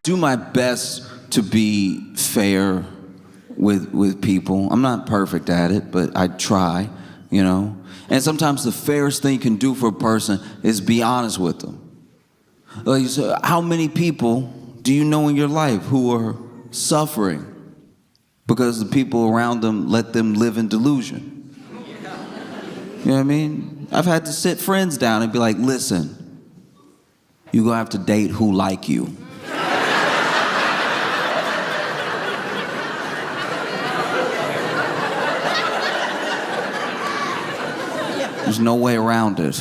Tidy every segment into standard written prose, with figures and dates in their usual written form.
do my best to be fair with people. I'm not perfect at it, but I try, you know. And sometimes the fairest thing you can do for a person is be honest with them. Like, so how many people do you know in your life who are suffering because the people around them let them live in delusion? You know what I mean? I've had to sit friends down and be like, listen, you're gonna have to date who like you. There's no way around it.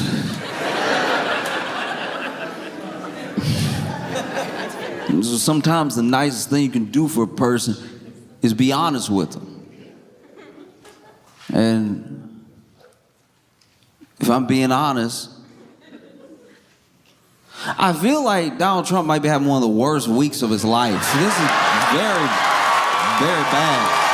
So sometimes the nicest thing you can do for a person is be honest with them. And if I'm being honest, I feel like Donald Trump might be having one of the worst weeks of his life. So this is very, very bad.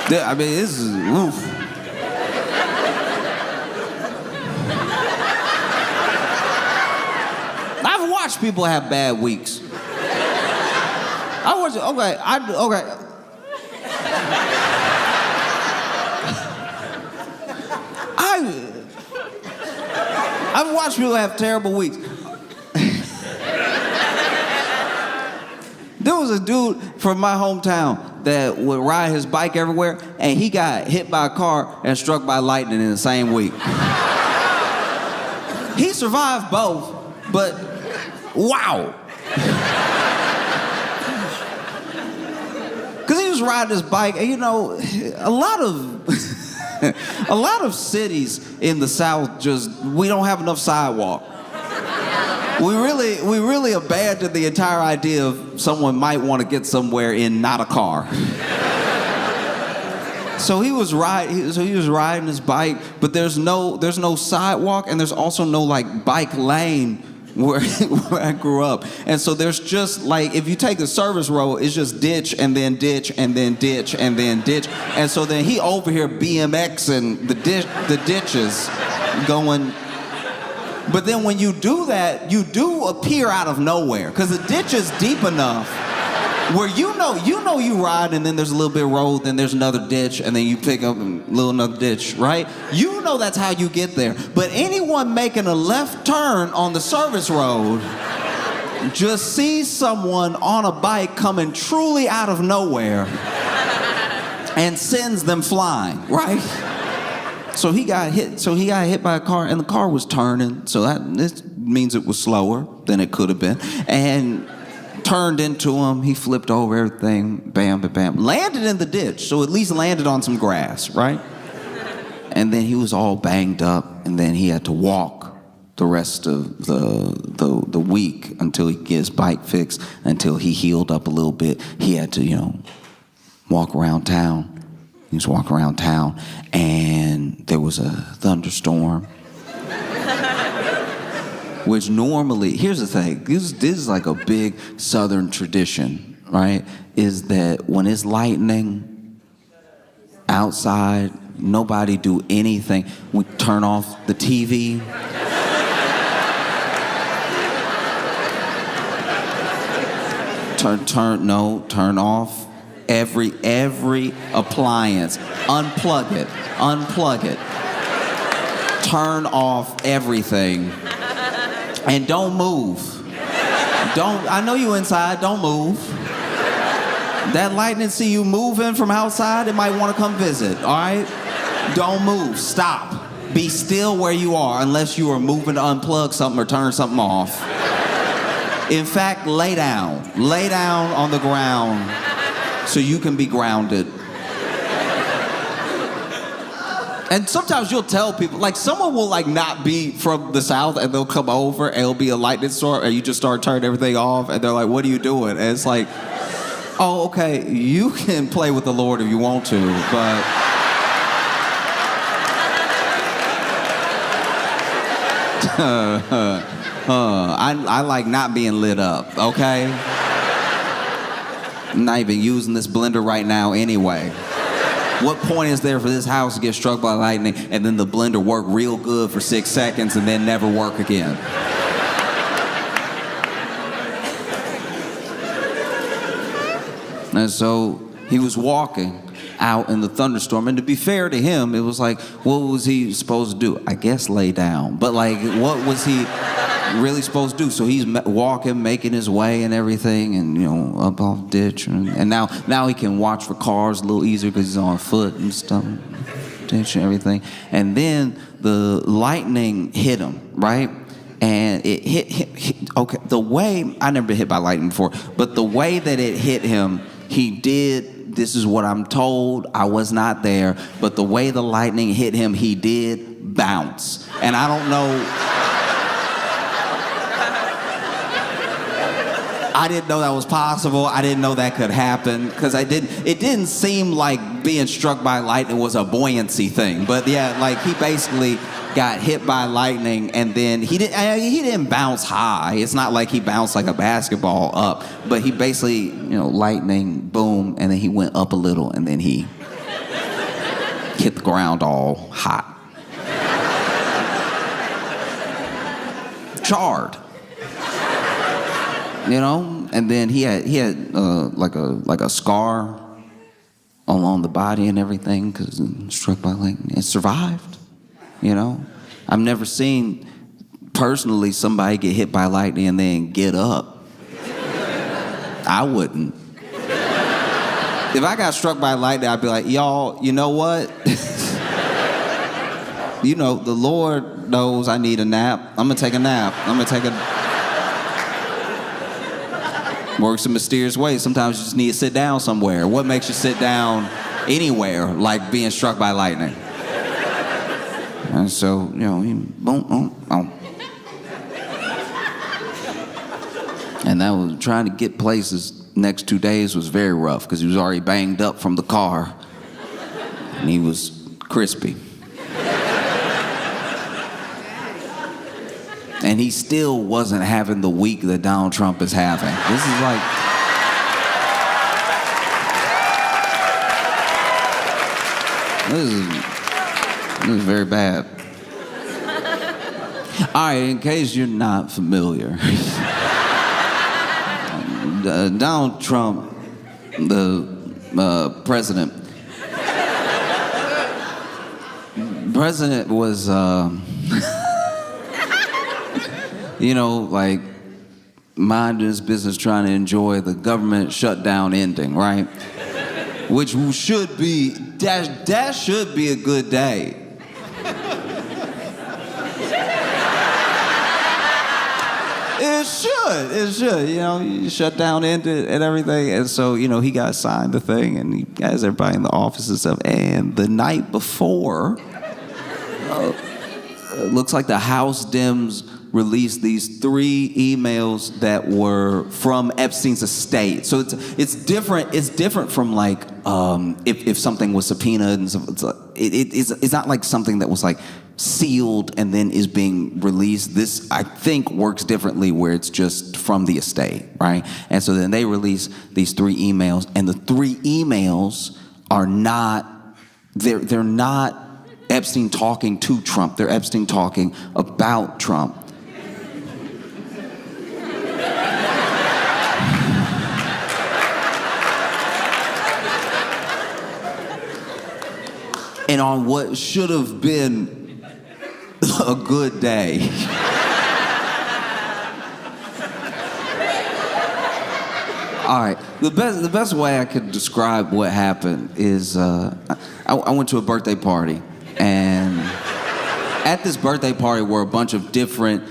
I mean, this is, oof. I've watched people have bad weeks. I've watched people have terrible weeks. There was a dude from my hometown that would ride his bike everywhere, and he got hit by a car and struck by lightning in the same week. He survived both, but wow. Because he was riding his bike, and you know, a lot of cities in the South we don't have enough sidewalk. We really abandoned the entire idea of someone might want to get somewhere in not a car. So he was riding his bike, but there's no sidewalk, and there's also no like bike lane where I grew up. And so there's just like, if you take the service road, it's just ditch and then ditch and then ditch and then ditch. And so then he over here BMXing the ditches going. But then when you do that, you do appear out of nowhere, because the ditch is deep enough where you know you ride, and then there's a little bit of road, then there's another ditch, and then you pick up another ditch, right? You know that's how you get there. But anyone making a left turn on the service road just sees someone on a bike coming truly out of nowhere and sends them flying, right? So he got hit by a car, and the car was turning, so this means it was slower than it could have been, and turned into him. He flipped over everything, bam, bam, bam, landed in the ditch, so at least landed on some grass, right? And then he was all banged up, and then he had to walk the rest of the week until he could get his bike fixed, until he healed up a little bit. He had to, walk around town. He was walking around town, and there was a thunderstorm. Which normally, here's the thing, this is like a big Southern tradition, right? Is that when it's lightning outside, nobody do anything. We turn off the TV. Turn off every appliance. Unplug it. Turn off everything. And don't move. I know you inside, don't move. That lightning see you moving from outside, it might want to come visit, all right? Don't move, stop. Be still where you are unless you are moving to unplug something or turn something off. In fact, lay down on the ground so you can be grounded. And sometimes you'll tell people, like someone will like not be from the South and they'll come over and it'll be a lightning storm and you just start turning everything off and they're like, what are you doing? And it's like, oh, okay, you can play with the Lord if you want to, but... I like not being lit up, okay? I'm not even using this blender right now anyway. What point is there for this house to get struck by lightning and then the blender work real good for 6 seconds and then never work again? And so he was walking out in the thunderstorm, and to be fair to him, it was like, what was he supposed to do? I guess lay down. But like, what was he really supposed to do? So he's walking, making his way and everything, and up off ditch, and now he can watch for cars a little easier because he's on foot and stuff, ditch and everything. And then the lightning hit him, right? And it hit him. Okay, the way I never been hit by lightning before, but the way that it hit him, he did. This is what I'm told. I was not there, but the way the lightning hit him, he did bounce. And I don't know. I didn't know that was possible. I didn't know that could happen because it didn't seem like being struck by lightning was a buoyancy thing. But yeah, like he basically got hit by lightning, and then he didn't bounce high. It's not like he bounced like a basketball up, but he basically, lightning, boom, and then he went up a little, and then he hit the ground all hot. Charred. And then he had like a scar on the body and everything because struck by lightning and survived. I've never seen personally somebody get hit by lightning and then get up. I wouldn't. If I got struck by lightning, I'd be like, y'all, you know what? The Lord knows I need a nap. I'm gonna take a nap. Works in mysterious ways. Sometimes you just need to sit down somewhere. What makes you sit down anywhere like being struck by lightning? And so, he boom, boom, boom. And that was trying to get places next 2 days was very rough because he was already banged up from the car and he was crispy. And he still wasn't having the week that Donald Trump is having. This is very bad. All right, in case you're not familiar, Donald Trump, the president was, like minding his business, trying to enjoy the government shutdown ending, right? Which should be, that should be a good day. It should, you shut down ended and everything. And so, he got signed the thing and he has everybody in the office and stuff. And the night before, looks like the House Dems released these 3 emails that were from Epstein's estate. So it's different. It's different from like if something was subpoenaed and stuff. It's not like something that was like sealed and then is being released. This, I think, works differently where it's just from the estate, right? And so then they release these 3 emails, and the 3 emails are not, they're not Epstein talking to Trump. They're Epstein talking about Trump. And on what should have been a good day. All right, the best way I could describe what happened is I went to a birthday party, and at this birthday party were a bunch of different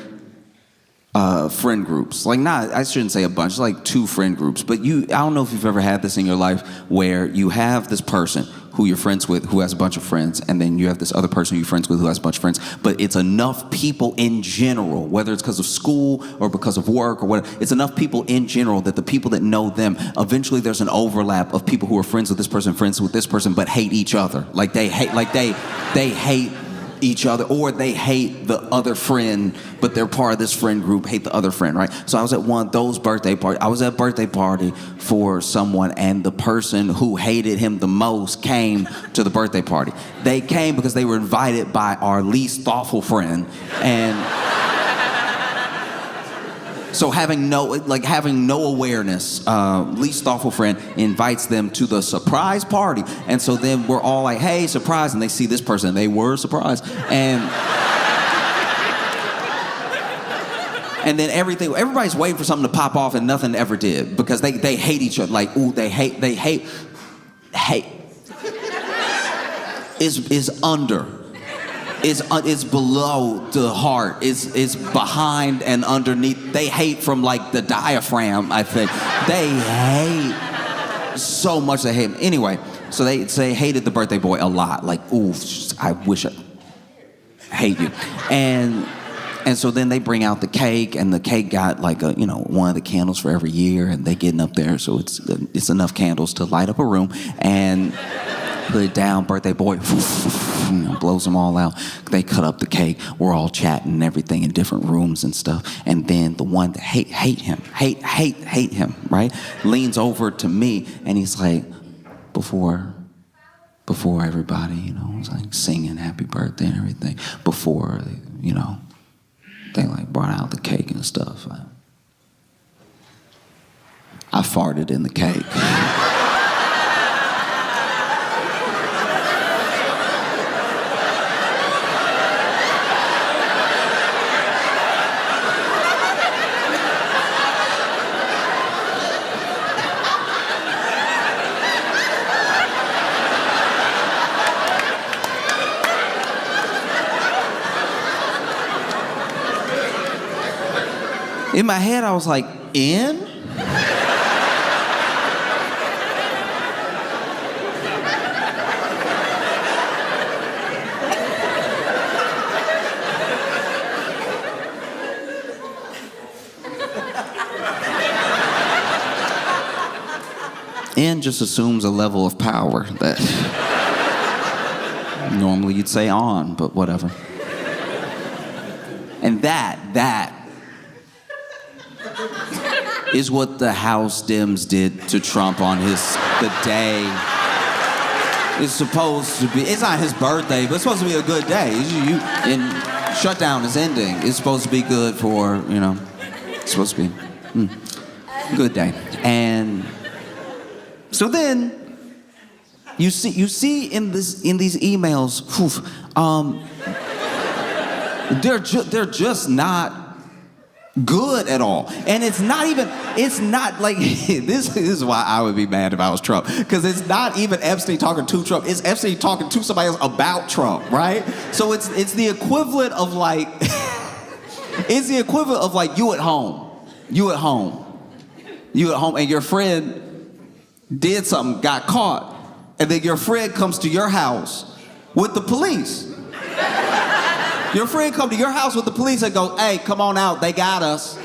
friend groups. I shouldn't say a bunch, like 2 friend groups. But I don't know if you've ever had this in your life where you have this person who you're friends with who has a bunch of friends, and then you have this other person you're friends with who has a bunch of friends. But it's enough people in general, whether it's because of school or because of work or whatever, it's enough people in general that the people that know them, eventually there's an overlap of people who are friends with this person, but hate each other. They hate each other, or they hate the other friend, but they're part of this friend group, hate the other friend, right? So I was at one of those birthday parties. I was at a birthday party for someone, and the person who hated him the most came to the birthday party. They came because they were invited by our least thoughtful friend, and so having no awareness, least thoughtful friend invites them to the surprise party. And so then we're all like, hey, surprise. And they see this person, they were surprised. And then everybody's waiting for something to pop off and nothing ever did because they hate each other. Like, ooh, they hate is under. It's below the heart. It's behind and underneath. They hate from like the diaphragm, I think. They hate so much. They hate him. Anyway, so they hated the birthday boy a lot. Like, ooh, I wish I hate you. And so then they bring out the cake, and the cake got like one of the candles for every year, and they getting up there, so it's enough candles to light up a room. And put it down, birthday boy, blows them all out. They cut up the cake. We're all chatting and everything in different rooms and stuff. And then the one that hate him, right, leans over to me, and he's like, before everybody, was like singing happy birthday and everything, before, they like brought out the cake and stuff. I farted in the cake. In my head, I was like, in? In just assumes a level of power that normally you'd say on, but whatever. And that is what the House Dems did to Trump on the day. It's supposed to be, it's not his birthday, but it's supposed to be a good day. And shutdown is ending. It's supposed to be good for, it's supposed to be good day. And so then you see in these emails, they're just not good at all. And it's not like, this is why I would be mad if I was Trump, because it's not even Epstein talking to Trump, it's Epstein talking to somebody else about Trump, right? So it's the equivalent of like, you at home, and your friend did something, got caught, and then your friend comes to your house with the police. Your friend come to your house with the police and goes, hey, come on out, they got us. What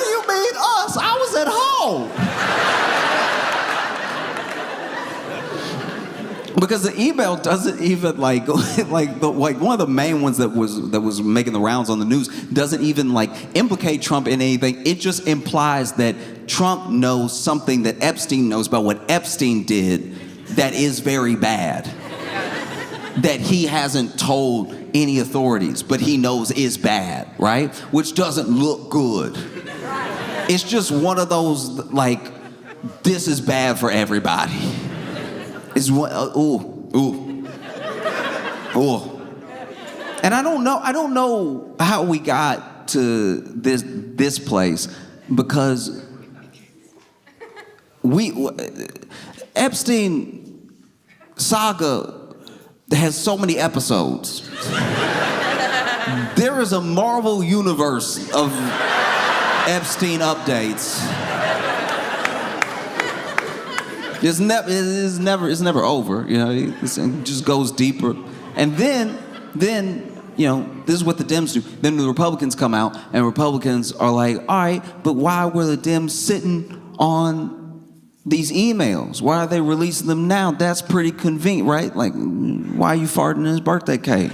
do you mean us? I was at home. Because the email doesn't even like one of the main ones that was making the rounds on the news doesn't even like implicate Trump in anything. It just implies that Trump knows something that Epstein knows about what Epstein did that is very bad. That he hasn't told any authorities, but he knows is bad, right? Which doesn't look good. It's just one of those like, this is bad for everybody. Is what ooh. And I don't know how we got to this place, because Epstein saga has so many episodes. There is a Marvel universe of Epstein updates. It's never over, it just goes deeper. And then this is what the Dems do. Then the Republicans come out, and Republicans are like, all right, but why were the Dems sitting on these emails? Why are they releasing them now? That's pretty convenient, right? Like, why are you farting in his birthday cake?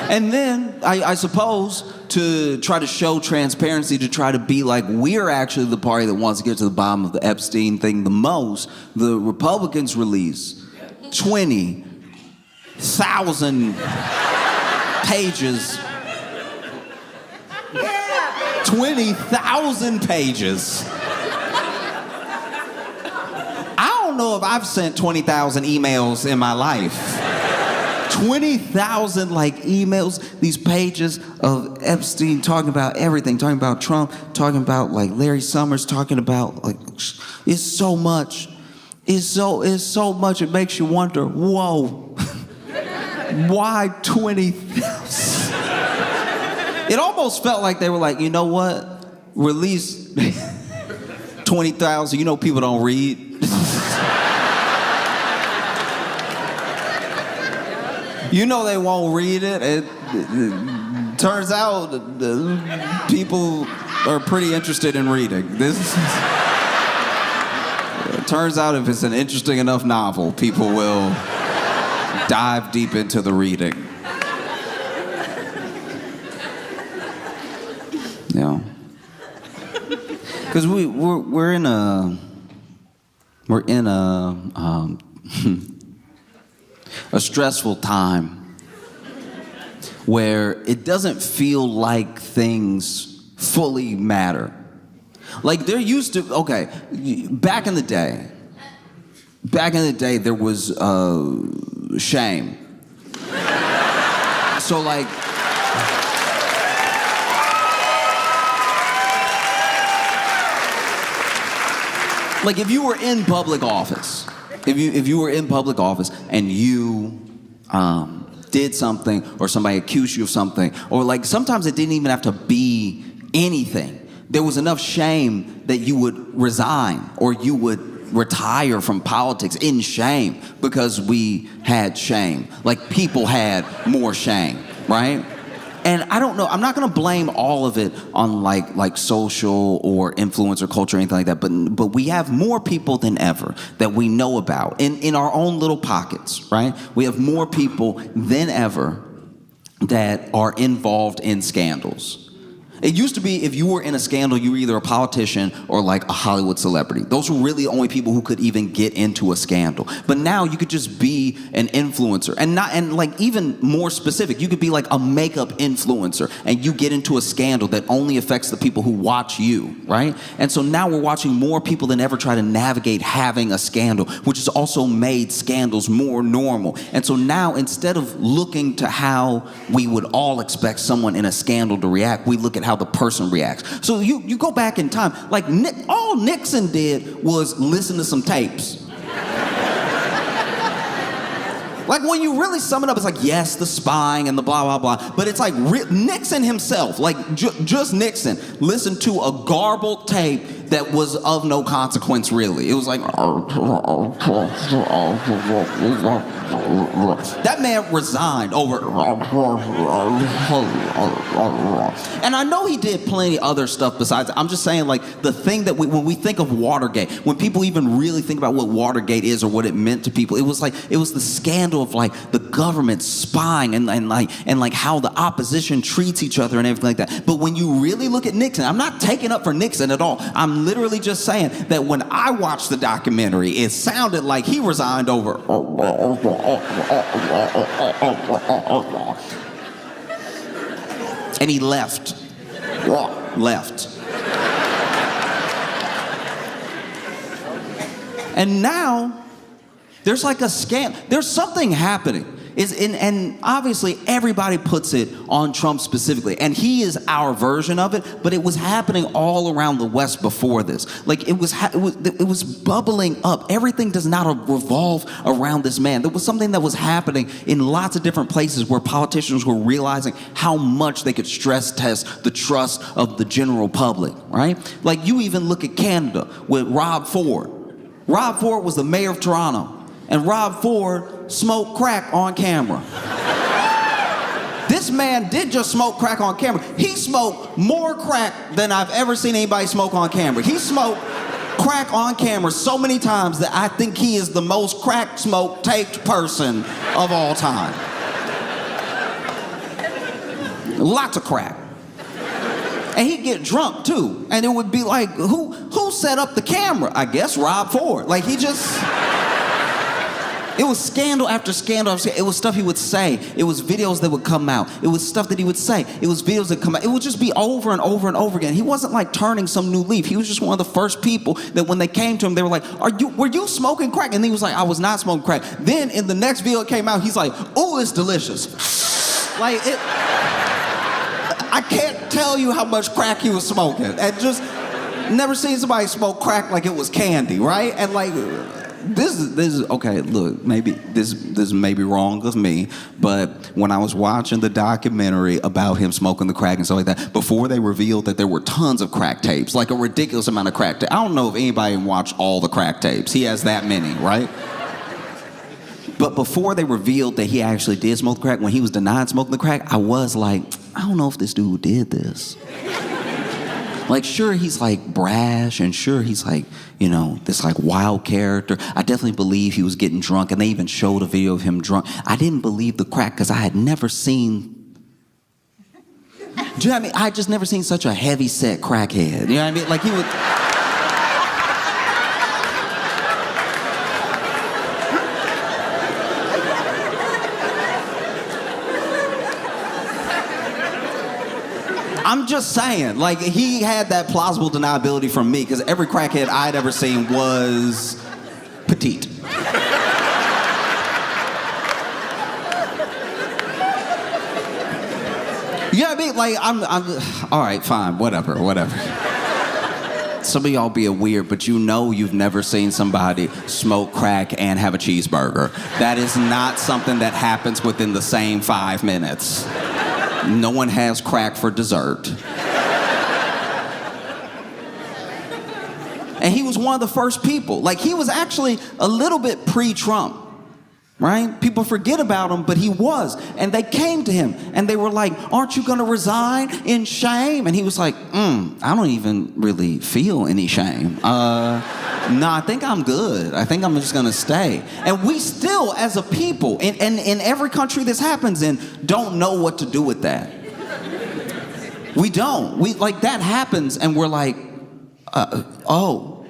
And then, I suppose, to try to show transparency, to try to be like, we're actually the party that wants to get to the bottom of the Epstein thing the most, the Republicans release 20,000 pages. 20,000 pages. I don't know if I've sent 20,000 emails in my life. 20,000 emails, these pages of Epstein talking about everything, talking about Trump, talking about Larry Summers, talking about it's so much. It's so much it makes you wonder, whoa, why 20,000? It almost felt like they were like, you know what? Release 20,000. People don't read. They won't read it. It turns out people are pretty interested in reading. It turns out if it's an interesting enough novel, people will dive deep into the reading. Yeah. Because we're in a stressful time where it doesn't feel like things fully matter. There used to, back in the day, there was shame. So if you were in public office, if you were in public office and you did something or somebody accused you of something, or sometimes it didn't even have to be anything. There was enough shame that you would resign or you would retire from politics in shame because we had shame. People had more shame, right? And I don't know, I'm not gonna blame all of it on social or influencer culture or anything like that, but we have more people than ever that we know about in our own little pockets, right? We have more people than ever that are involved in scandals. It used to be if you were in a scandal, you were either a politician or a Hollywood celebrity. Those were really the only people who could even get into a scandal. But now you could just be an influencer, and even more specific, you could be a makeup influencer and you get into a scandal that only affects the people who watch you, right? And so now we're watching more people than ever try to navigate having a scandal, which has also made scandals more normal. And so now instead of looking to how we would all expect someone in a scandal to react, we look at how the person reacts. So you go back in time, all Nixon did was listen to some tapes. When you really sum it up, it's yes, the spying and the blah, blah, blah. But it's Nixon himself, just Nixon, listened to a garbled tape that was of no consequence, really. It was that man resigned over. And I know he did plenty other stuff besides. I'm just saying, the thing that when we think of Watergate, when people even really think about what Watergate is or what it meant to people, it was the scandal of the government spying and how the opposition treats each other and everything like that. But when you really look at Nixon, I'm not taking up for Nixon at all. I'm literally just saying that when I watched the documentary, it sounded like he resigned over. And he left. And now there's a scam. There's something happening. And obviously everybody puts it on Trump specifically, and he is our version of it, but it was happening all around the West before this. It was bubbling up. Everything does not revolve around this man. There was something that was happening in lots of different places where politicians were realizing how much they could stress test the trust of the general public, right? You even look at Canada with Rob Ford. Rob Ford was the mayor of Toronto. and Rob Ford smoked crack on camera. This man did just smoke crack on camera. He smoked more crack than I've ever seen anybody smoke on camera. He smoked crack on camera so many times that I think he is the most crack smoke taped person of all time. Lots of crack. And he'd get drunk too. And it would be like, who set up the camera? I guess Rob Ford. Like he just... It was scandal after scandal after scandal. It was stuff he would say. It was videos that would come out. It was stuff that he would say. It was videos that come out. It would just be over and over and over again. He wasn't like turning some new leaf. He was just one of the first people that when they came to him, they were like, were you smoking crack? And he was like, I was not smoking crack. Then in the next video it came out, he's like, oh, it's delicious. Like, I can't tell you how much crack he was smoking. And just never seen somebody smoke crack like it was candy, right? And like... This is okay. Look, maybe this may be wrong with me, but when I was watching the documentary about him smoking the crack and stuff like that, before they revealed that there were tons of crack tapes, like a ridiculous amount of crack tapes. I don't know if anybody watched all the crack tapes. He has that many, right? But before they revealed that he actually did smoke crack, when he was denied smoking the crack, I was like, I don't know if this dude did this. Like, sure, he's like brash, and sure, he's like, you know, this like wild character. I definitely believe he was getting drunk, and they even showed a video of him drunk. I didn't believe the crack because I had never seen, do you know what I mean? I had just never seen such a heavy set crackhead. You know what I mean? Like he would... I'm just saying, like, he had that plausible deniability from me, because every crackhead I'd ever seen was petite. You know what I mean? Like, I'm all right, fine, whatever. Some of y'all being weird, but you know you've never seen somebody smoke crack and have a cheeseburger. That is not something that happens within the same 5 minutes. No one has crack for dessert. And he was one of the first people. Like, he was actually a little bit pre-Trump, right? People forget about him, but he was. And they came to him, and they were like, aren't you going to resign in shame? And he was like, I don't even really feel any shame. No, I think I'm good. I think I'm just gonna stay. And we still, as a people, in every country this happens in, don't know what to do with that. We don't. We, like, that happens and we're like, oh,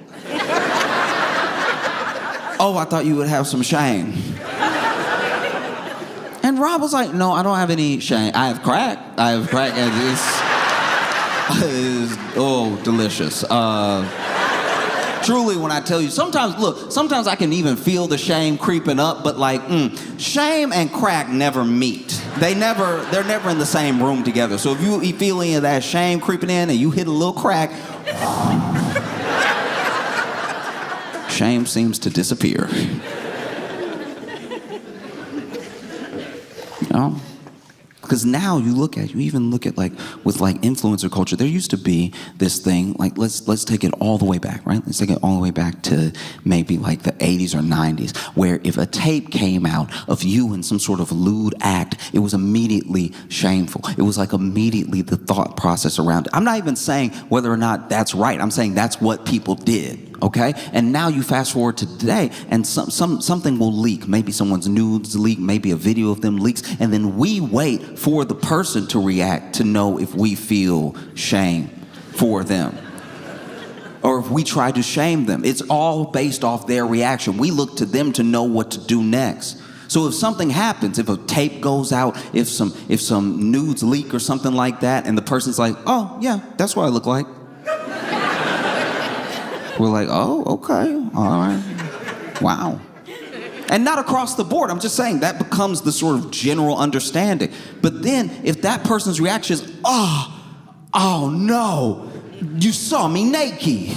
I thought you would have some shame. And Rob was like, no, I don't have any shame. I have crack, and it's delicious. Truly, when I tell you, sometimes I can even feel the shame creeping up, but like, shame and crack never meet. They're never in the same room together. So if you feel any of that shame creeping in and you hit a little crack, shame seems to disappear. You know? Because now you even look at like, with like influencer culture, there used to be this thing, like let's take it all the way back, right? Let's take it all the way back to maybe like the 80s or 90s, where if a tape came out of you in some sort of lewd act, it was immediately shameful. It was like immediately the thought process around it. I'm not even saying whether or not that's right. I'm saying that's what people did. Okay? And now you fast forward to today, and something will leak. Maybe someone's nudes leak, maybe a video of them leaks, and then we wait for the person to react to know if we feel shame for them. Or if we try to shame them. It's all based off their reaction. We look to them to know what to do next. So if something happens, if a tape goes out, if some nudes leak or something like that, and the person's like, oh, yeah, that's what I look like. We're like, oh, okay, all right, wow. And not across the board, I'm just saying that becomes the sort of general understanding. But then if that person's reaction is, oh no, you saw me naked.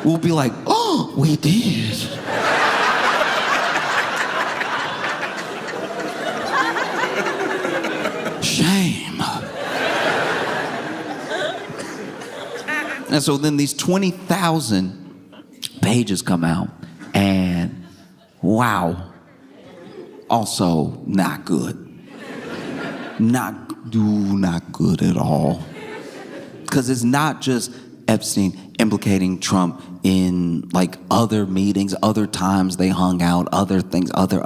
We'll be like, oh, we did. Shame. And so then these 20,000 pages come out, and Wow. Also, not good. Not good at all. Because it's not just Epstein implicating Trump in like other meetings, other times they hung out, other things, other.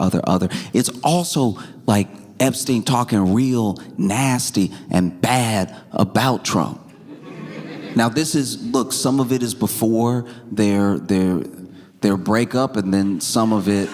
It's also like Epstein talking real nasty and bad about Trump. Now this is, look, some of it is before their breakup, and then some of it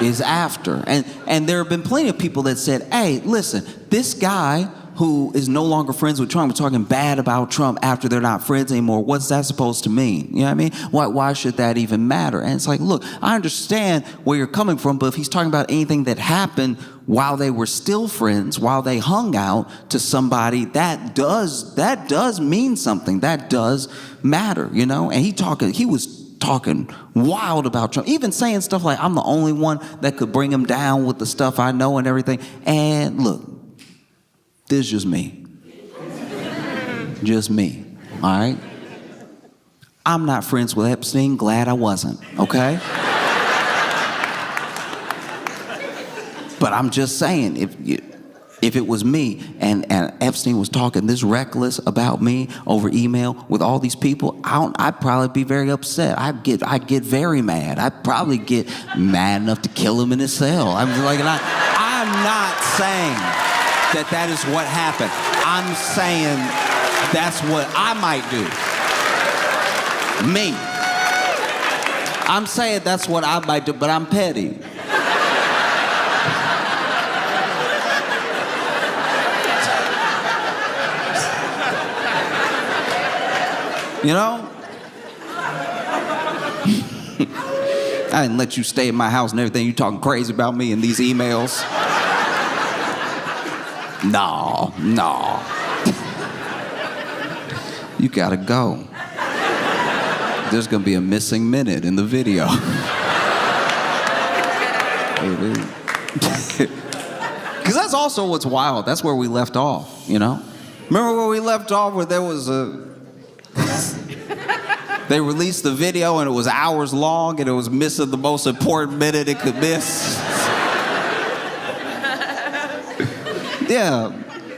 is after. And there have been plenty of people that said, hey, listen, this guy who is no longer friends with Trump, we're talking bad about Trump after they're not friends anymore. What's that supposed to mean? You know what I mean? Why should that even matter? And it's like, look, I understand where you're coming from, but if he's talking about anything that happened while they were still friends, while they hung out to somebody, that does mean something. That does matter, you know? And he was talking wild about Trump, even saying stuff like, I'm the only one that could bring him down with the stuff I know and everything. And look, this is just me. Just me, all right? I'm not friends with Epstein, glad I wasn't, okay? But I'm just saying, if it was me and Epstein was talking this reckless about me over email with all these people, I'd probably be very upset. I'd get very mad. I'd probably get mad enough to kill him in his cell. I'm not saying that is what happened. I'm saying that's what I might do. Me. I'm saying that's what I might do, but I'm petty. You know? I didn't let you stay in my house and everything. You talking crazy about me in these emails. No. You gotta go. There's gonna be a missing minute in the video. Because that's also what's wild. That's where we left off, you know? Remember where we left off, where there was they released the video and it was hours long and it was missing the most important minute it could miss? Yeah.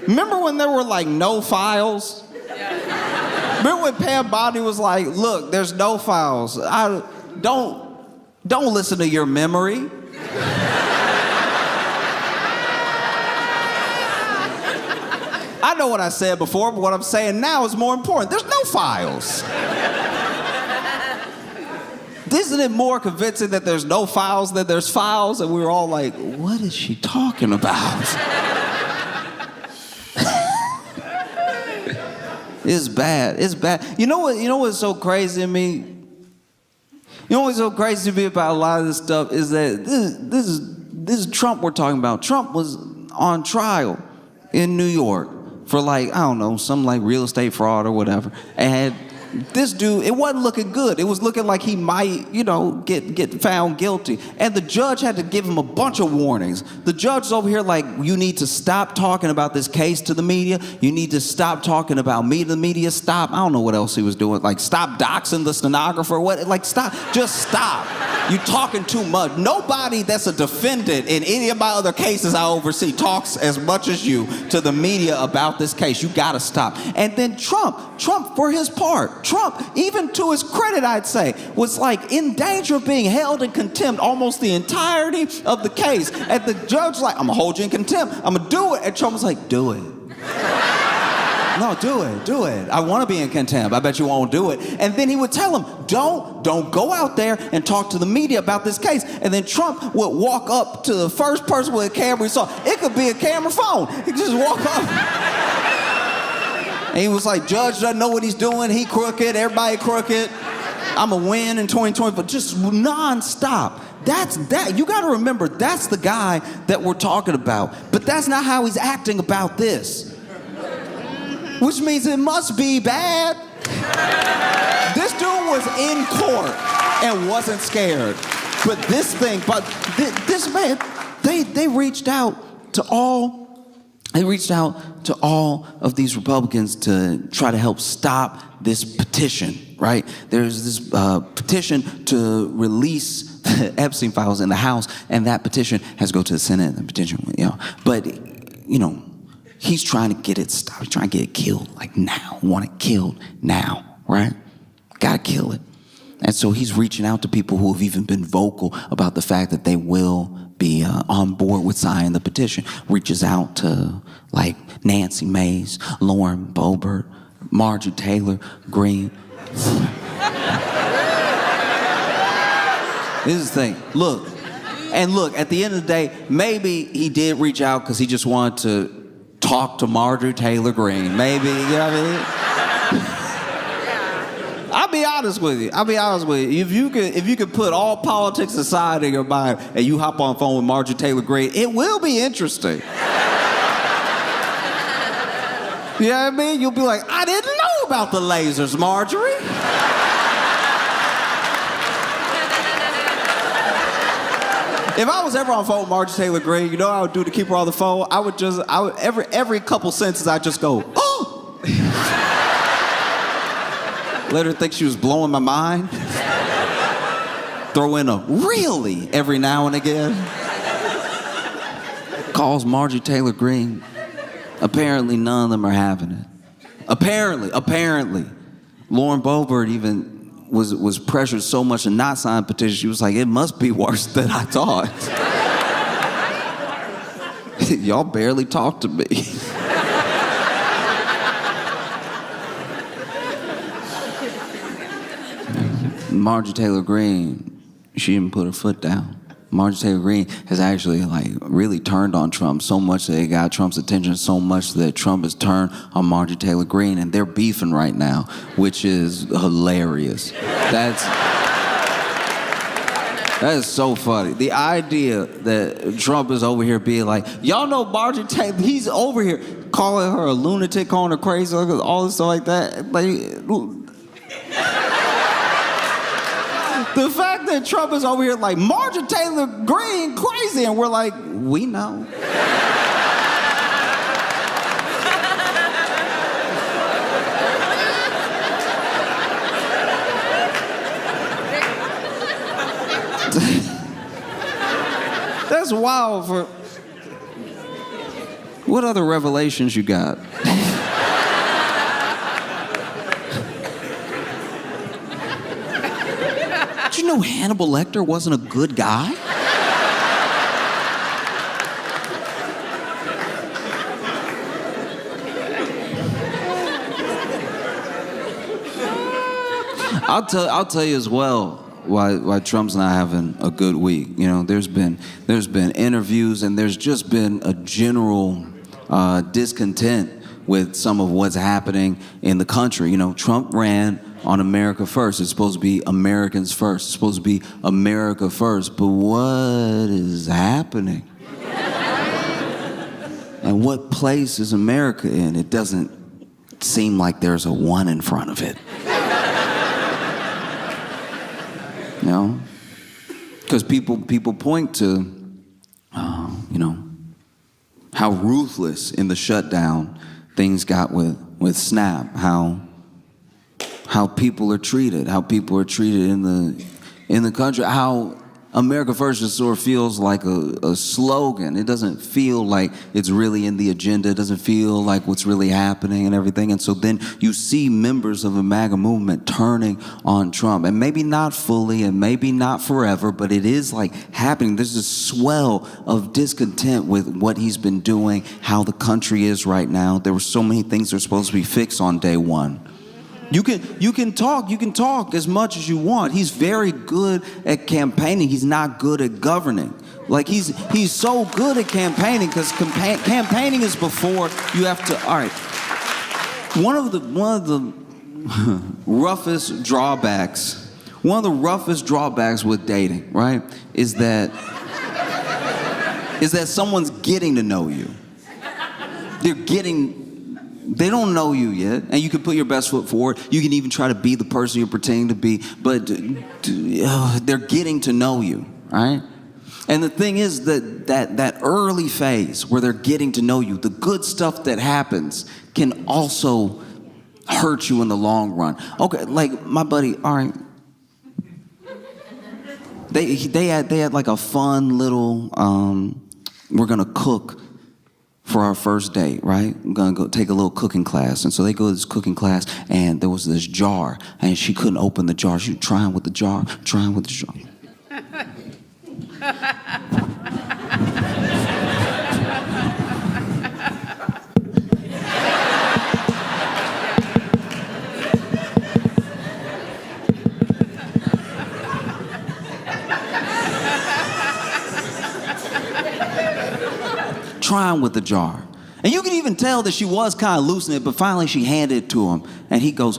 Remember when there were like no files? Yeah. Remember when Pam Bondi was like, look, there's no files. Don't listen to your memory. I know what I said before, but what I'm saying now is more important. There's no files. Isn't it more convincing that there's no files than there's files? And we were all like, what is she talking about? It's bad. It's bad. You know what's so crazy to me? You know what's so crazy to me about a lot of this stuff is that this is Trump we're talking about. Trump was on trial in New York for like, I don't know, some like real estate fraud or whatever. And this dude, it wasn't looking good. It was looking like he might, get found guilty. And the judge had to give him a bunch of warnings. The judge's over here like, you need to stop talking about this case to the media. You need to stop talking about me to the media. Stop. I don't know what else he was doing. Like, stop doxing the stenographer. What? Like, stop. Just stop. You talking too much. Nobody that's a defendant in any of my other cases I oversee talks as much as you to the media about this case. You gotta stop. And then Trump for his part, Trump, even to his credit, I'd say, was like in danger of being held in contempt almost the entirety of the case. And the judge like, I'm gonna hold you in contempt. I'm gonna do it. And Trump was like, do it. No, do it. I want to be in contempt. I bet you won't do it. And then he would tell him, don't go out there and talk to the media about this case. And then Trump would walk up to the first person with a camera he saw. It could be a camera phone. He'd just walk up. And he was like, judge doesn't know what he's doing. He crooked. Everybody crooked. I'm going to win in 2020. But just nonstop. You got to remember, that's the guy that we're talking about. But that's not how he's acting about this. Which means it must be bad. This dude was in court and wasn't scared. But this man, they reached out to all of these Republicans to try to help stop this petition, right? There's this petition to release Epstein files in the House, and that petition has to go to the Senate, and the petition, But, he's trying to get it stopped. He's trying to get it killed, like now. Want it killed now, right? Gotta kill it. And so he's reaching out to people who have even been vocal about the fact that they will be on board with signing the petition. Reaches out to, like, Nancy Mace, Lauren Boebert, Marjorie Taylor Greene. This is the thing. Look, at the end of the day, maybe he did reach out because he just wanted to talk to Marjorie Taylor Greene. Maybe, you know what I mean? I'll be honest with you. If you could put all politics aside in your mind and you hop on the phone with Marjorie Taylor Greene, it will be interesting. You know what I mean? You'll be like, I didn't know about the lasers, Marjorie. If I was ever on the phone with Marjorie Taylor Greene, you know what I would do to keep her on the phone? I would every couple sentences, I'd just go, oh! Let her think she was blowing my mind. Throw in a really every now and again. Calls Marjorie Taylor Greene. Apparently none of them are having it. Apparently. Lauren Boebert even was pressured so much to not sign a petition, she was like, it must be worse than I thought. Y'all barely talk to me. Marjorie Taylor Greene, she didn't put her foot down. Marjorie Taylor Greene has actually really turned on Trump so much that it got Trump's attention so much that Trump has turned on Marjorie Taylor Greene, and they're beefing right now, which is hilarious. That is so funny. The idea that Trump is over here being like, y'all know Marjorie Taylor, he's over here calling her a lunatic, calling her crazy, all this stuff like that. The fact that Trump is over here like, Marjorie Taylor Greene crazy, and we're like, we know. That's wild for... What other revelations you got? Did you know Hannibal Lecter wasn't a good guy? I'll tell you as well why Trump's not having a good week. You know, there's been interviews, and there's just been a general discontent with some of what's happening in the country. You know, Trump ran on America First. It's supposed to be Americans first. It's supposed to be America first. But what is happening? And what place is America in? It doesn't seem like there's a one in front of it. You know? Because people point to, you know, how ruthless in the shutdown things got with SNAP, how people are treated in the country, how America First just sort of feels like a slogan. It doesn't feel like it's really in the agenda. It doesn't feel like what's really happening and everything. And so then you see members of the MAGA movement turning on Trump. And maybe not fully and maybe not forever, but it is like happening. There's a swell of discontent with what he's been doing, how the country is right now. There were so many things that are supposed to be fixed on day one. You can talk as much as you want. He's very good at campaigning. He's not good at governing. Like he's so good at campaigning because campaigning is before you have to. All right. One of the roughest drawbacks with dating, right, is that someone's getting to know you. They don't know you yet, and you can put your best foot forward. You can even try to be the person you're pretending to be, but they're getting to know you, right? And the thing is that early phase where they're getting to know you, the good stuff that happens can also hurt you in the long run. Okay, like my buddy, all right, they had like a fun little, we're gonna cook for our first date, right? I'm gonna go take a little cooking class. And so they go to this cooking class, and there was this jar, and she couldn't open the jar. She was trying with the jar. Trying with the jar. And you can even tell that she was kind of loosening it, but finally she handed it to him, and he goes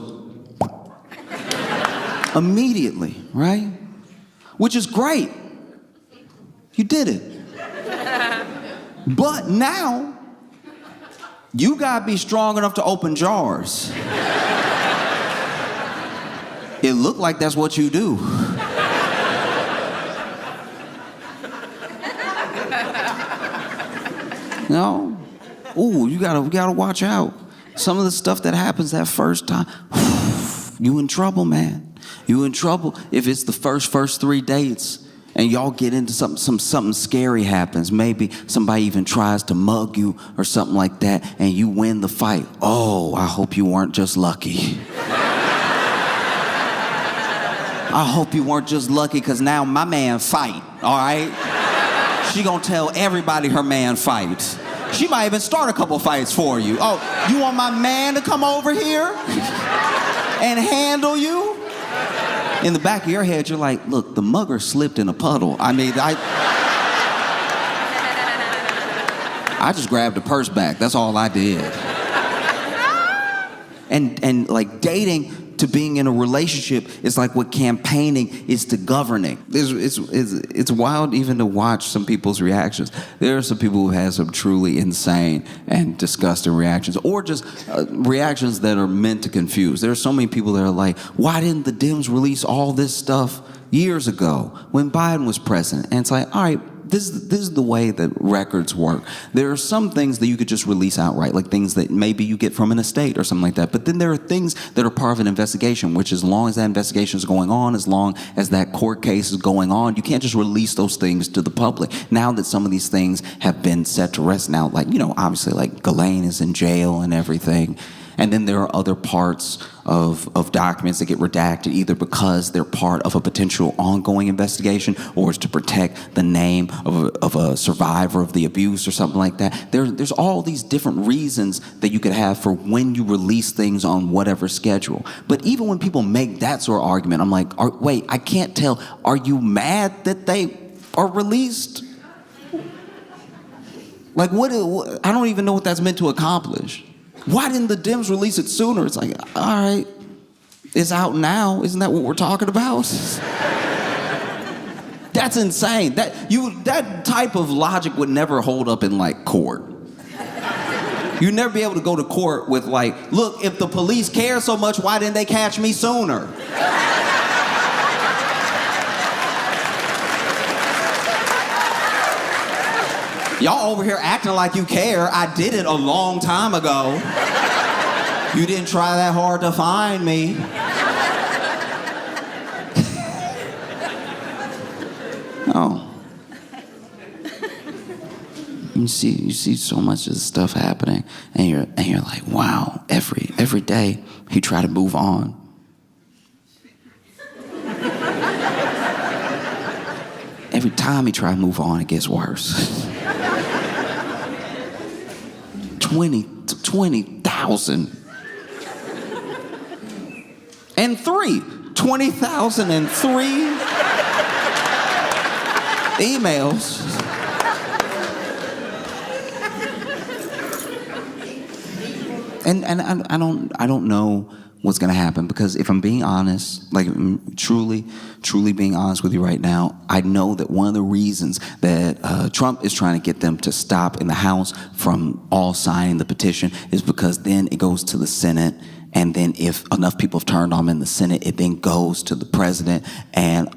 immediately, right? Which is great. You did it. But now, you gotta be strong enough to open jars. It looked like that's what you do. No. Ooh, we gotta watch out. Some of the stuff that happens that first time, you in trouble, man. You in trouble if it's the first 3 dates and y'all get into something scary happens. Maybe somebody even tries to mug you or something like that, and you win the fight. Oh, I hope you weren't just lucky. I hope you weren't just lucky, because now my man fight, all right? She gonna tell everybody her man fights. She might even start a couple fights for you. Oh, you want my man to come over here and handle you? In the back of your head, you're like, look, the mugger slipped in a puddle. I mean, I just grabbed the purse back. That's all I did. And like dating to being in a relationship is like what campaigning is to governing. It's wild even to watch some people's reactions. There are some people who have some truly insane and disgusting reactions, or just reactions that are meant to confuse. There are so many people that are like, why didn't the Dems release all this stuff years ago when Biden was president? And it's like, all right, this is the way that records work. There are some things that you could just release outright, like things that maybe you get from an estate or something like that. But then there are things that are part of an investigation, which as long as that investigation is going on, as long as that court case is going on, you can't just release those things to the public. Now that some of these things have been set to rest now, like, you know, obviously like Ghislaine is in jail and everything. And then there are other parts of documents that get redacted, either because they're part of a potential ongoing investigation, or it's to protect the name of a survivor of the abuse or something like that. There's all these different reasons that you could have for when you release things on whatever schedule. But even when people make that sort of argument, I'm like, wait, I can't tell. Are you mad that they are released? Like, what? I don't even know what that's meant to accomplish. Why didn't the Dems release it sooner? It's like, all right, it's out now. Isn't that what we're talking about? That's insane. That type of logic would never hold up in like court. You'd never be able to go to court with like, look, if the police care so much, why didn't they catch me sooner? Y'all over here acting like you care. I did it a long time ago. You didn't try that hard to find me. Oh. You see so much of this stuff happening, and you're like, wow, every day you try to move on. Every time you try to move on, it gets worse. 20,000. And 20,003 emails. And I don't know what's going to happen, because if I'm being honest, like truly being honest with you right now, I know that one of the reasons that Trump is trying to get them to stop in the House from all signing the petition is because then it goes to the Senate, and then if enough people have turned on him in the Senate, it then goes to the president, and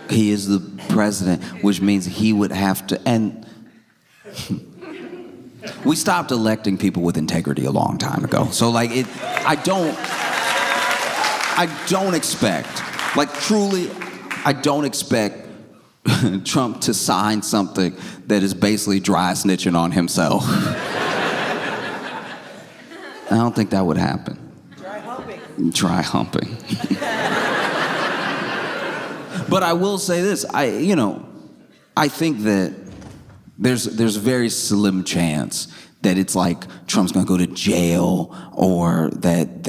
he is the president, which means he would have to, and we stopped electing people with integrity a long time ago. So like I don't I don't expect, like truly, I don't expect Trump to sign something that is basically dry snitching on himself. I don't think that would happen. Dry humping. Dry humping. But I will say this, I think that there's a very slim chance that it's like Trump's gonna go to jail, or that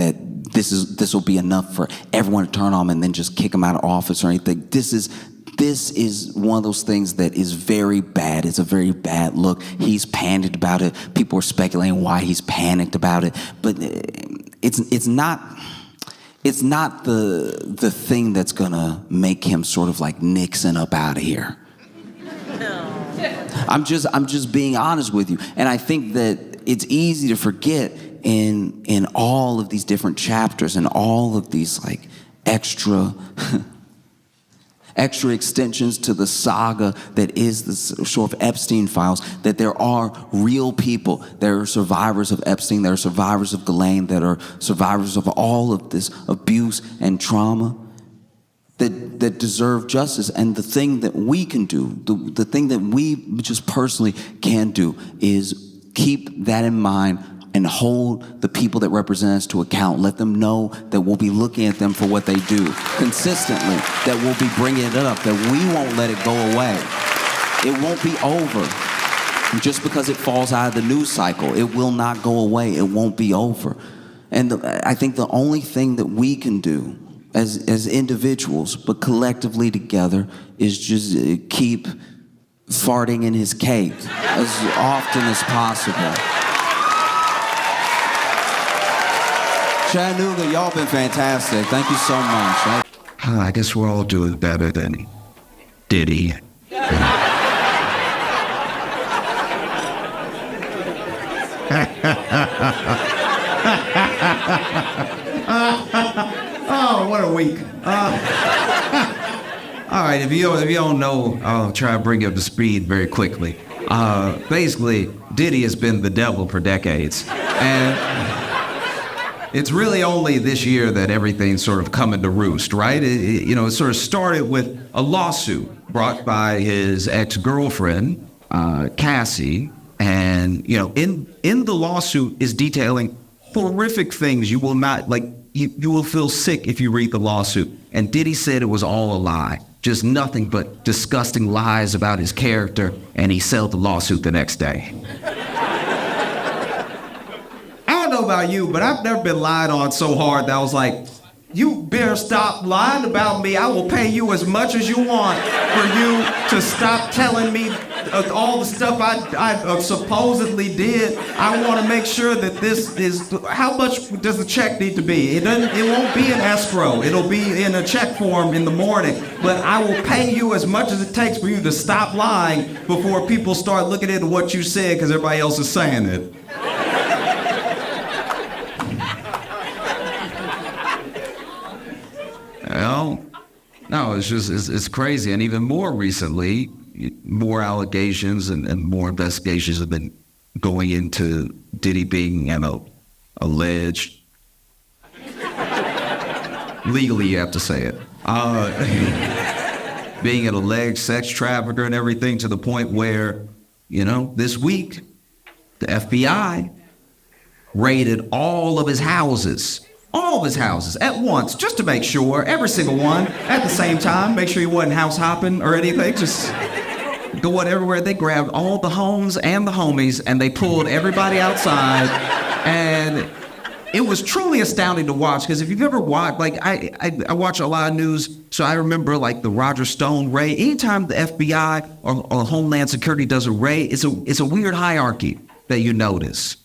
this will be enough for everyone to turn on him and then just kick him out of office or anything. This is one of those things that is very bad. It's a very bad look. He's panicked about it. People are speculating why he's panicked about it, but it's not the thing that's gonna make him sort of like Nixon up out of here. No. I'm just being honest with you, and I think that it's easy to forget in all of these different chapters and all of these like extra extensions to the saga that is the sort of Epstein files, that there are real people. There are survivors of Epstein, there are survivors of Ghislaine, that are survivors of all of this abuse and trauma that deserve justice. And the thing that we can do, the thing that we just personally can do, is keep that in mind and hold the people that represent us to account. Let them know that we'll be looking at them for what they do consistently, that we'll be bringing it up, that we won't let it go away. It won't be over just because it falls out of the news cycle. It will not go away. It won't be over. And I think the only thing that we can do as individuals, but collectively together, is just keep farting in his cake as often as possible. Chattanooga, y'all been fantastic. Thank you so much. I guess we're all doing better than Diddy. Oh, what a week. All right, if you don't know, I'll try to bring you up to speed very quickly. Basically, Diddy has been the devil for decades. And it's really only this year that everything's sort of coming to roost, right? It sort of started with a lawsuit brought by his ex-girlfriend, Cassie. And, in the lawsuit is detailing horrific things you will not, like, you will feel sick if you read the lawsuit. And Diddy said it was all a lie. Just nothing but disgusting lies about his character, and he settled the lawsuit the next day. I don't know about you, but I've never been lied on so hard that I was like, you better stop lying about me. I will pay you as much as you want for you to stop telling me all the stuff I supposedly did. I want to make sure that this is, how much does the check need to be? It won't be in escrow. It'll be in a check form in the morning. But I will pay you as much as it takes for you to stop lying before people start looking into what you said because everybody else is saying it. Well, no, it's crazy. And even more recently, more allegations and more investigations have been going into Diddy being alleged. Legally, you have to say it. Being an alleged sex trafficker and everything, to the point where, this week, the FBI raided all of his houses. All of his houses at once, just to make sure, every single one, at the same time, make sure he wasn't house hopping or anything, just going everywhere. They grabbed all the homes and the homies, and they pulled everybody outside, and it was truly astounding to watch, because if you've ever watched, like, I watch a lot of news, so I remember, like, the Roger Stone raid. Anytime the FBI or Homeland Security does a raid, it's a weird hierarchy that you notice,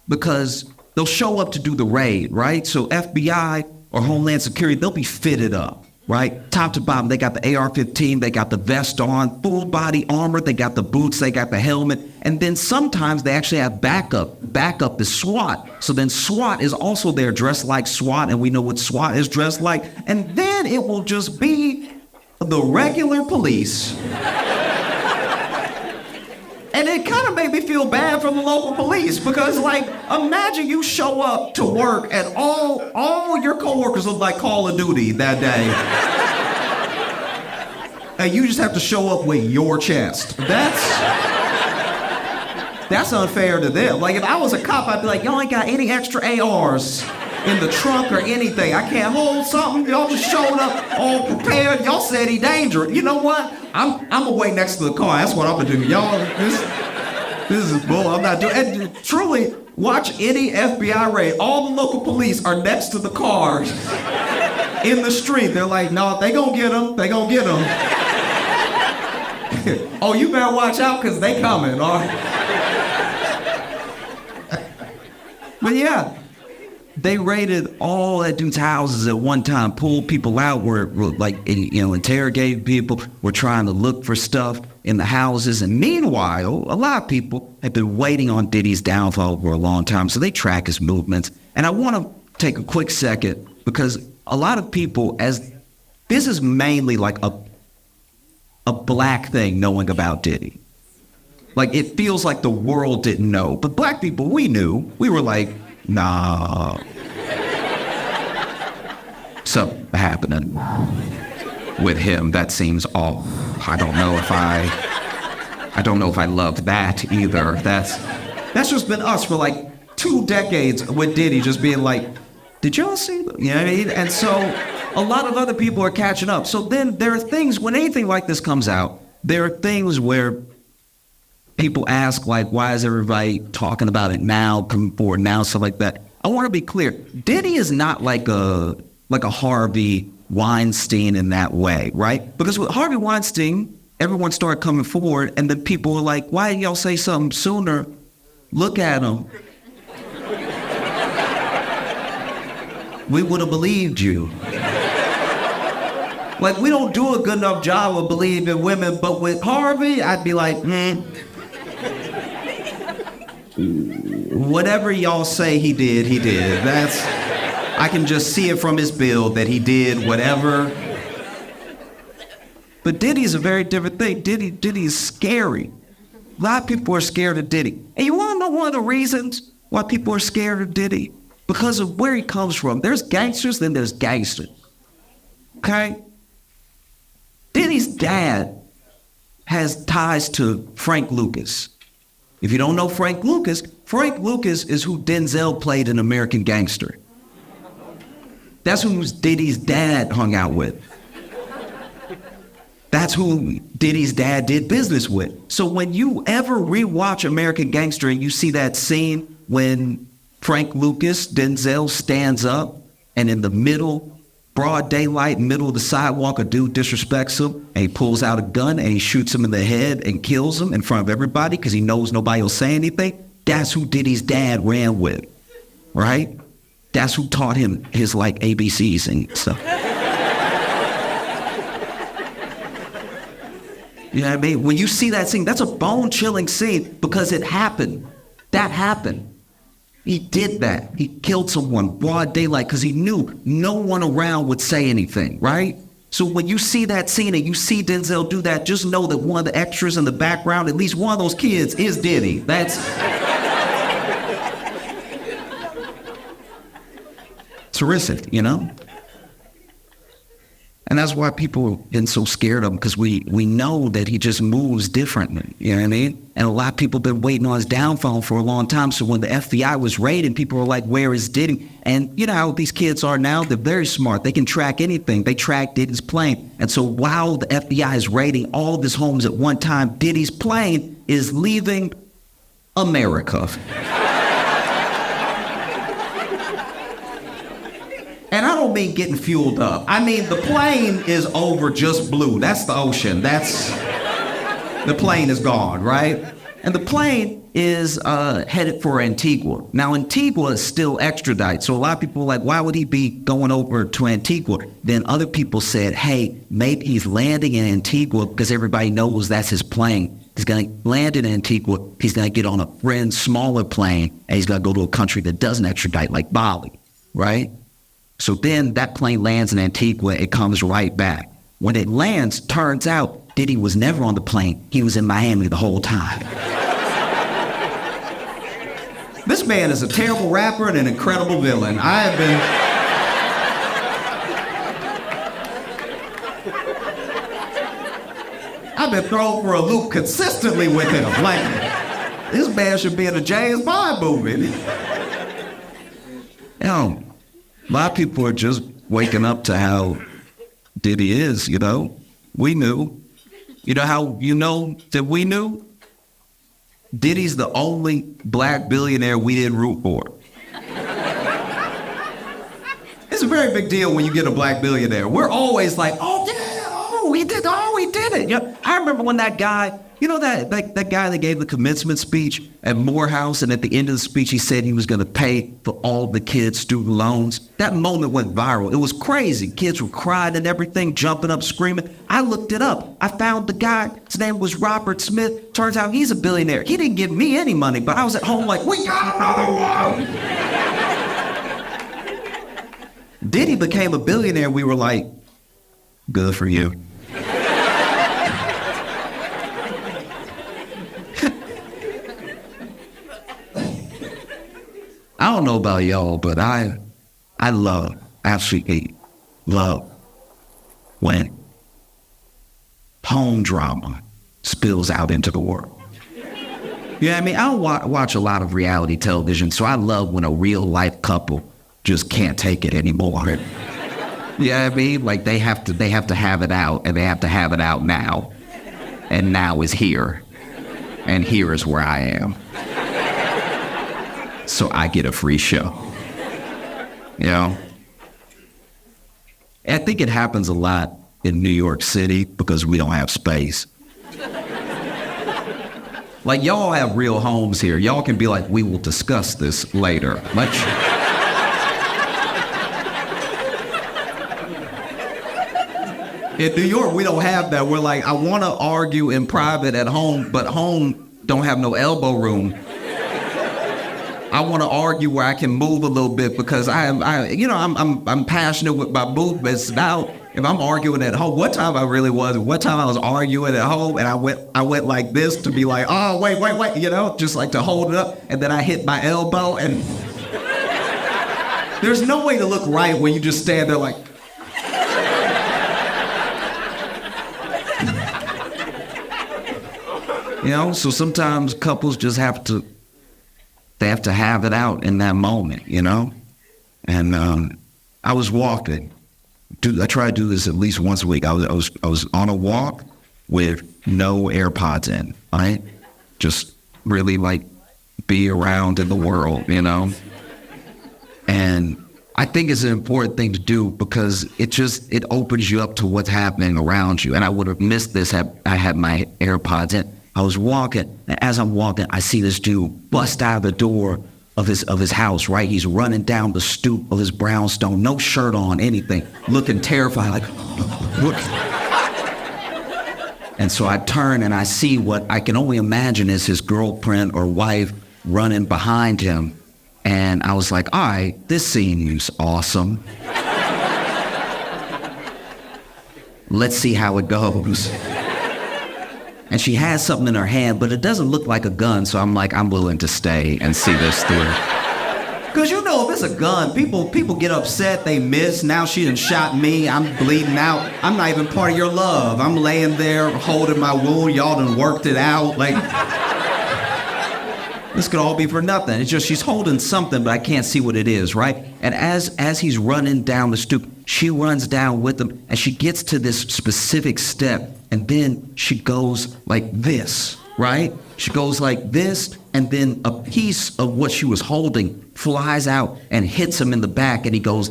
because they'll show up to do the raid, right? So FBI or Homeland Security, they'll be fitted up, right? Top to bottom, they got the AR-15, they got the vest on, full body armor, they got the boots, they got the helmet, and then sometimes they actually have backup. Backup is SWAT. So then SWAT is also there dressed like SWAT, and we know what SWAT is dressed like. And then it will just be the regular police. And it kind of made me feel bad for the local police because, like, imagine you show up to work and all your coworkers look like Call of Duty that day. And you just have to show up with your chest. That's unfair to them. Like, if I was a cop, I'd be like, y'all ain't got any extra ARs in the trunk or anything. I can't hold something. Y'all just showed up all prepared. Y'all said he dangerous. You know what? I'm gonna wait next to the car. That's what I'm gonna do. Y'all, this is bull. I'm not doing. And truly, watch any FBI raid. All the local police are next to the cars in the street. They're like, no, they gonna get him. They gonna get him. Oh, you better watch out because they coming. All right. But yeah. They raided all that dude's houses at one time, pulled people out, were like, interrogating people, were trying to look for stuff in the houses. And meanwhile, a lot of people have been waiting on Diddy's downfall for a long time, so they track his movements. And I want to take a quick second because a lot of people, as this is mainly like a black thing knowing about Diddy. Like, it feels like the world didn't know. But black people, we knew. We were like, nah. Something happening with him that seems off. I don't know if I love that either. That's just been us for like 2 decades with Diddy just being like, did y'all see that? You know what I mean? And so a lot of other people are catching up. So then there are things, when anything like this comes out, there are things where people ask, like, why is everybody talking about it now, coming forward now, stuff like that. I want to be clear. Diddy is not like a Harvey Weinstein in that way, right? Because with Harvey Weinstein, everyone started coming forward, and then people were like, why didn't y'all say something sooner? Look at him. We would have believed you. Like, we don't do a good enough job of believing women, but with Harvey, I'd be like, whatever y'all say he did, he did. I can just see it from his build that he did whatever. But Diddy's a very different thing. Diddy's scary. A lot of people are scared of Diddy. And you want to know one of the reasons why people are scared of Diddy? Because of where he comes from. There's gangsters, then there's gangsters. Okay? Diddy's dad has ties to Frank Lucas. If you don't know Frank Lucas is who Denzel played in American Gangster. That's who Diddy's dad hung out with. That's who Diddy's dad did business with. So when you ever rewatch American Gangster and you see that scene when Frank Lucas, Denzel, stands up and in the middle, broad daylight, middle of the sidewalk, a dude disrespects him and he pulls out a gun and he shoots him in the head and kills him in front of everybody because he knows nobody will say anything. That's who Diddy's dad ran with, right? That's who taught him his like ABCs and stuff. You know what I mean? When you see that scene, that's a bone-chilling scene because it happened. That happened. He did that. He killed someone broad daylight because he knew no one around would say anything, right? So when you see that scene and you see Denzel do that, just know that one of the extras in the background, at least one of those kids, is Diddy. That's terrific, you know? And that's why people are getting so scared of him, because we know that he just moves differently, you know what I mean? And a lot of people have been waiting on his downfall for a long time. So when the FBI was raiding, people were like, where is Diddy? And you know how these kids are now? They're very smart. They can track anything. They track Diddy's plane. And so while the FBI is raiding all of his homes at one time, Diddy's plane is leaving America. And I don't mean getting fueled up. I mean, the plane is over just blue. That's the ocean. The plane is gone, right? And the plane is headed for Antigua. Now, Antigua is still extradite. So a lot of people are like, why would he be going over to Antigua? Then other people said, hey, maybe he's landing in Antigua because everybody knows that's his plane. He's going to land in Antigua. He's going to get on a friend's smaller plane, and he's going to go to a country that doesn't extradite, like Bali, right? So then that plane lands in Antigua, it comes right back. When it lands, turns out Diddy was never on the plane. He was in Miami the whole time. This man is a terrible rapper and an incredible villain. I've been thrown for a loop consistently with him. Like, this man should be in a James Bond movie. You know, a lot of people are just waking up to how Diddy is, you know? We knew. You know how you know that we knew? Diddy's the only black billionaire we didn't root for. It's a very big deal when you get a black billionaire. We're always like, oh, yeah, oh, we did it. You know, I remember when that guy, you know that guy that gave the commencement speech at Morehouse, and at the end of the speech, he said he was going to pay for all the kids' student loans. That moment went viral. It was crazy. Kids were crying and everything, jumping up, screaming. I looked it up. I found the guy. His name was Robert Smith. Turns out he's a billionaire. He didn't give me any money, but I was at home like, we got another one. Diddy became a billionaire. We were like, good for you. I don't know about y'all, but I absolutely love when home drama spills out into the world. You know what I mean? I don't watch a lot of reality television, so I love when a real life couple just can't take it anymore. You know what I mean? Like they have to have it out, and they have to have it out now. And now is here. And here is where I am. So I get a free show. You know? I think it happens a lot in New York City because we don't have space. Like, y'all have real homes here. Y'all can be like, we will discuss this later. In New York, we don't have that. We're like, I want to argue in private at home, but home don't have no elbow room. I want to argue where I can move a little bit because I'm passionate with my movements. Now, if I'm arguing at home, one time I was arguing at home and I went like this to be like, oh, wait, you know, just like to hold it up. And then I hit my elbow, and there's no way to look right when you just stand there like, you know, so sometimes couples just have to have it out in that moment, you know? And I was walking. I try to do this at least once a week. I was on a walk with no AirPods in, right? Just really like be around in the world, you know? And I think it's an important thing to do because it opens you up to what's happening around you. And I would have missed this had I had my AirPods in. I was walking, and as I'm walking, I see this dude bust out of the door of his house, right? He's running down the stoop of his brownstone, no shirt on, anything, looking terrified, like, look. And so I turn and I see what I can only imagine is his girlfriend or wife running behind him. And I was like, all right, this scene is awesome. Let's see how it goes. And she has something in her hand, but it doesn't look like a gun, so I'm like, I'm willing to stay and see this through. Because you know, if it's a gun, people get upset, they miss. Now she done shot me, I'm bleeding out. I'm not even part of your love. I'm laying there holding my wound, y'all done worked it out. Like, this could all be for nothing. It's just she's holding something, but I can't see what it is, right? And as he's running down the stoop, she runs down with him, and she gets to this specific step, and then she goes like this, right? She goes like this, and then a piece of what she was holding flies out and hits him in the back, and he goes,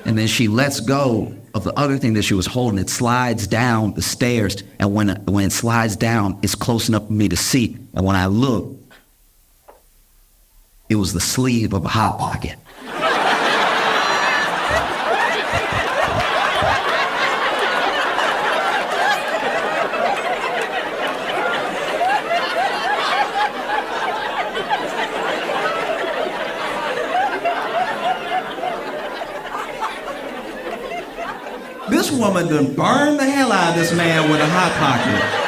and then she lets go of the other thing that she was holding. It slides down the stairs, and when it slides down, it's close enough for me to see. And when I look, it was the sleeve of a Hot Pocket. This woman done burned the hell out of this man with a Hot Pocket.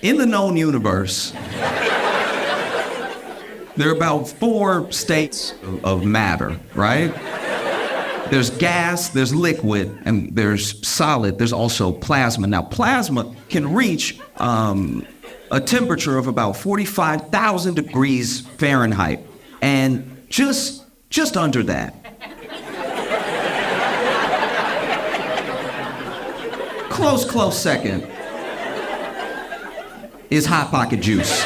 in the known universe, there are about 4 states of matter, right? There's gas, there's liquid, and there's solid. There's also plasma. Now, plasma can reach a temperature of about 45,000 degrees Fahrenheit, and just under that. Close second is Hot Pocket juice.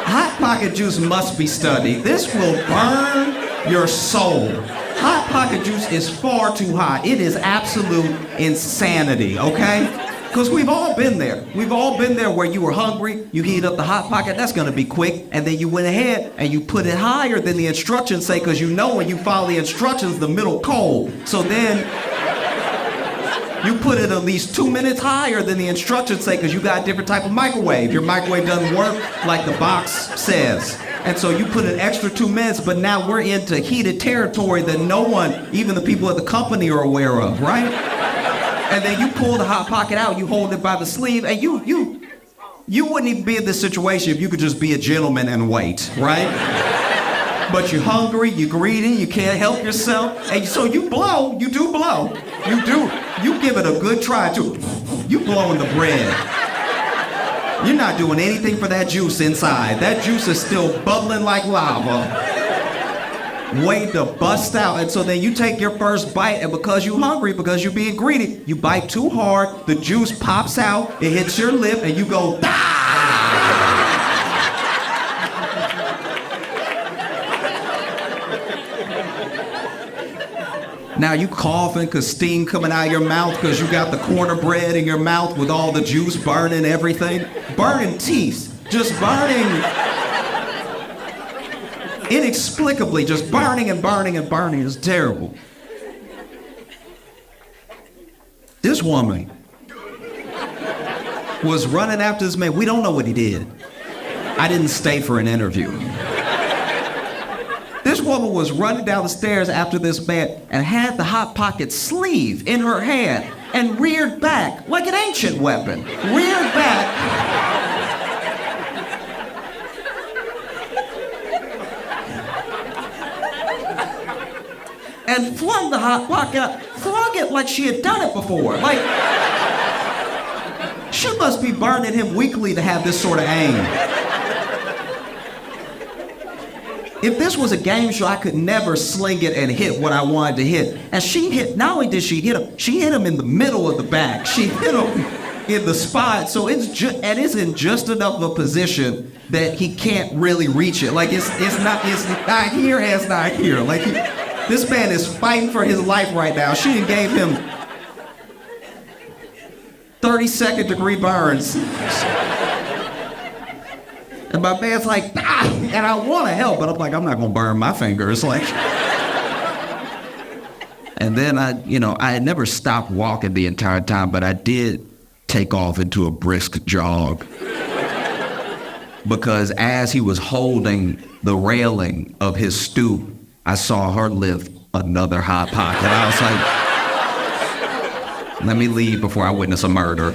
Hot Pocket juice must be studied. This will burn your soul. Hot Pocket juice is far too hot. It is absolute insanity, okay? Because we've all been there. We've all been there where you were hungry, you heat up the Hot Pocket, that's gonna be quick, and then you went ahead and you put it higher than the instructions say, because you know when you follow the instructions, the middle cold. So then you put it at least 2 minutes higher than the instructions say, because you got a different type of microwave. Your microwave doesn't work like the box says. And so you put an extra 2 minutes, but now we're into heated territory that no one, even the people at the company, are aware of, right? And then you pull the Hot Pocket out, you hold it by the sleeve, and you wouldn't even be in this situation if you could just be a gentleman and wait, right? But you're hungry, you're greedy, you can't help yourself, and so you blow, you do blow. You do. You give it a good try, too. You blowing the bread. You're not doing anything for that juice inside. That juice is still bubbling like lava. Wait to bust out. And so then you take your first bite, and because you're hungry, because you're being greedy, you bite too hard, the juice pops out, it hits your lip, and you go, ah! Now you coughing because steam coming out of your mouth because you got the corner bread in your mouth with all the juice burning everything. Burning teeth. Just burning. Inexplicably, just burning and burning and burning. It's terrible. This woman was running after this man. We don't know what he did. I didn't stay for an interview. This woman was running down the stairs after this man and had the Hot Pocket sleeve in her hand and reared back like an ancient weapon. Reared back. And flung the Hot Pocket out, flung it like she had done it before. Like, she must be burning him weekly to have this sort of aim. If this was a game show, I could never sling it and hit what I wanted to hit. And she hit, not only did she hit him in the middle of the back. She hit him in the spot. So it's in just enough of a position that he can't really reach it. Like it's not here, it's not here. Like this man is fighting for his life right now. She done gave him 32nd degree burns. And my man's like, ah! And I want to help, but I'm like, I'm not going to burn my fingers. Like, and then I had never stopped walking the entire time, but I did take off into a brisk jog. Because as he was holding the railing of his stoop, I saw her lift another Hot Pocket. I was like, let me leave before I witness a murder.